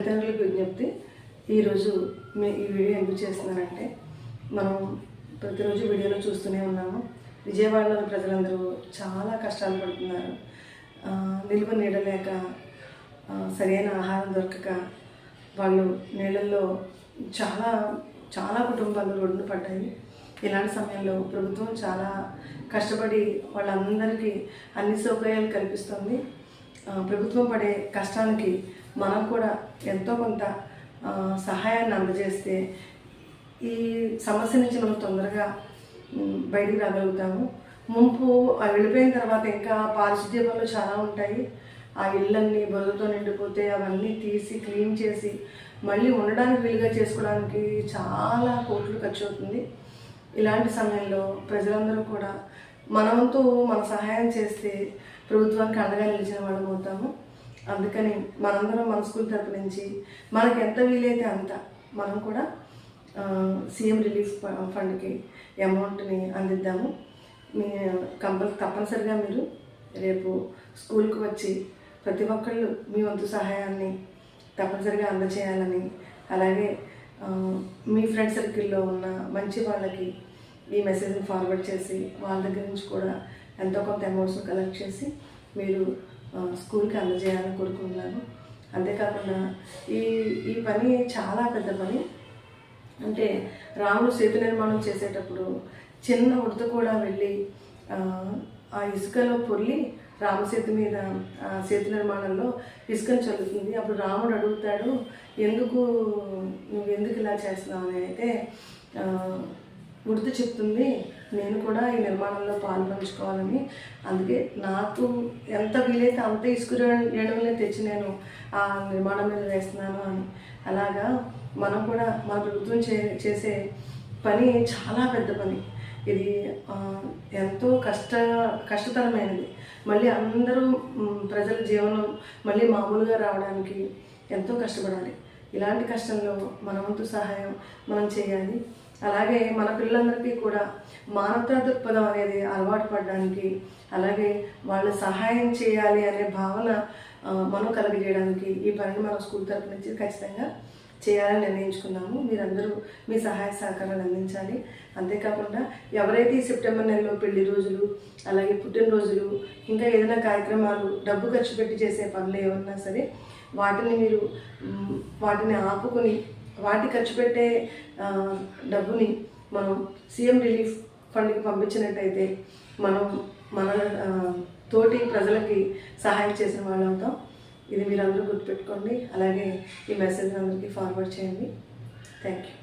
తల్లిదండ్రులకు విజ్ఞప్తి, ఈరోజు ఈ వీడియో ఎందుకు చేస్తున్నానంటే, మనం ప్రతిరోజు వీడియోలో చూస్తూనే ఉన్నాము. విజయవాడలోని ప్రజలందరూ చాలా కష్టాలు పడుతున్నారు. నిల్వ నీడ లేక, సరైన ఆహారం దొరకక వాళ్ళు నీళ్ళల్లో చాలా కుటుంబాలు రోడ్డున పడ్డాయి. ఇలాంటి సమయంలో ప్రభుత్వం చాలా కష్టపడి వాళ్ళందరికీ అన్ని సౌకర్యాలు కల్పిస్తుంది. ప్రభుత్వం పడే కష్టానికి మనం కూడా ఎంతో కొంత సహాయాన్ని అందజేస్తే ఈ సమస్య నుంచి మనం తొందరగా బయటికి రాగలుగుతాము. ముంపు వెళ్ళిపోయిన తర్వాత ఇంకా పారిశుద్ధ్య పనులు చాలా ఉంటాయి. ఆ ఇళ్ళన్నీ బరువుతో నిండిపోతే అవన్నీ తీసి క్లీన్ చేసి మళ్ళీ ఉండడానికి వీలుగా చేసుకోవడానికి చాలా కోట్లు ఖర్చు అవుతుంది. ఇలాంటి సమయంలో ప్రజలందరూ కూడా మనవంతు మన సహాయం చేస్తే ప్రభుత్వానికి అండగా నిలిచిన వాళ్ళం అవుతాము. అందుకని మనందరం మన స్కూల్ తరపు నుంచి మనకు ఎంత వీలైతే అంత మనం కూడా సీఎం రిలీఫ్ ఫండ్కి అమౌంట్ని అందిద్దాము. తప్పనిసరిగా మీరు రేపు స్కూల్కి వచ్చి ప్రతి ఒక్కళ్ళు మీ వంతు సహాయాన్ని తప్పనిసరిగా అందజేయాలని, అలాగే మీ ఫ్రెండ్ సర్కిల్లో ఉన్న మంచి వాళ్ళకి ఈ మెసేజ్ని ఫార్వర్డ్ చేసి వాళ్ళ దగ్గర నుంచి కూడా ఎంతో కొంత అమౌంట్స్ని కలెక్ట్ చేసి మీరు స్కూల్కి అందజేయాలని కోరుకుంటున్నాను. అంతేకాకుండా ఈ పని చాలా పెద్ద పని. అంటే రాముడు సేతు నిర్మాణం చేసేటప్పుడు చిన్న ఉడత కూడా వెళ్ళి ఆ ఇసుకలో పొర్లి రామసేతు మీద సేతు నిర్మాణంలో ఇసుకను చల్లుతుంది. అప్పుడు రాముడు అడుగుతాడు, నువ్వు ఎందుకు ఇలా చేస్తున్నావు అని. అయితే ఉడత చెప్తుంది, నేను కూడా ఈ నిర్మాణంలో పాలు పంచుకోవాలని, అందుకే నాకు ఎంత వీలైతే అంత ఇసుక రేణువులే తెచ్చి నేను ఆ నిర్మాణం మీద వేస్తున్నాను అని. అలాగా మనం కూడా మన ప్రభుత్వం చేసే పని చాలా పెద్ద పని. ఇది ఎంతో కష్టతరమైనది. మళ్ళీ అందరూ ప్రజల జీవనం మళ్ళీ మామూలుగా రావడానికి ఎంతో కష్టపడాలి. ఇలాంటి కష్టంలో మన వంతు సహాయం మనం చేయాలి. అలాగే మన పిల్లలందరికీ కూడా మానవతా దృక్పథం అనేది అలవాటు పడడానికి, అలాగే వాళ్ళు సహాయం చేయాలి అనే భావన మనం కలుగజేయడానికి ఈ పనిని మన స్కూల్ తరపు నుంచి ఖచ్చితంగా చేయాలని నిర్ణయించుకున్నాము. మీరందరూ మీ సహాయ సహకారాలు అందించాలి. అంతేకాకుండా ఎవరైతే ఈ సెప్టెంబర్ నెలలో పెళ్లి రోజులు, అలాగే పుట్టినరోజులు, ఇంకా ఏదైనా కార్యక్రమాలు డబ్బు ఖర్చు పెట్టి చేసే పనులు ఏమన్నా సరే వాటిని ఆపుకొని వాటి ఖర్చు పెట్టే డబ్బుని మనం సీఎం రిలీఫ్ ఫండ్కి పంపించినట్టయితే మనం మన తోటి ప్రజలకి సహాయం చేసిన వాళ్ళు అవుతాం. ఇది మీరందరూ గుర్తుపెట్టుకోండి. అలాగే ఈ మెసేజ్ అందరికీ ఫార్వర్డ్ చేయండి. Thank you.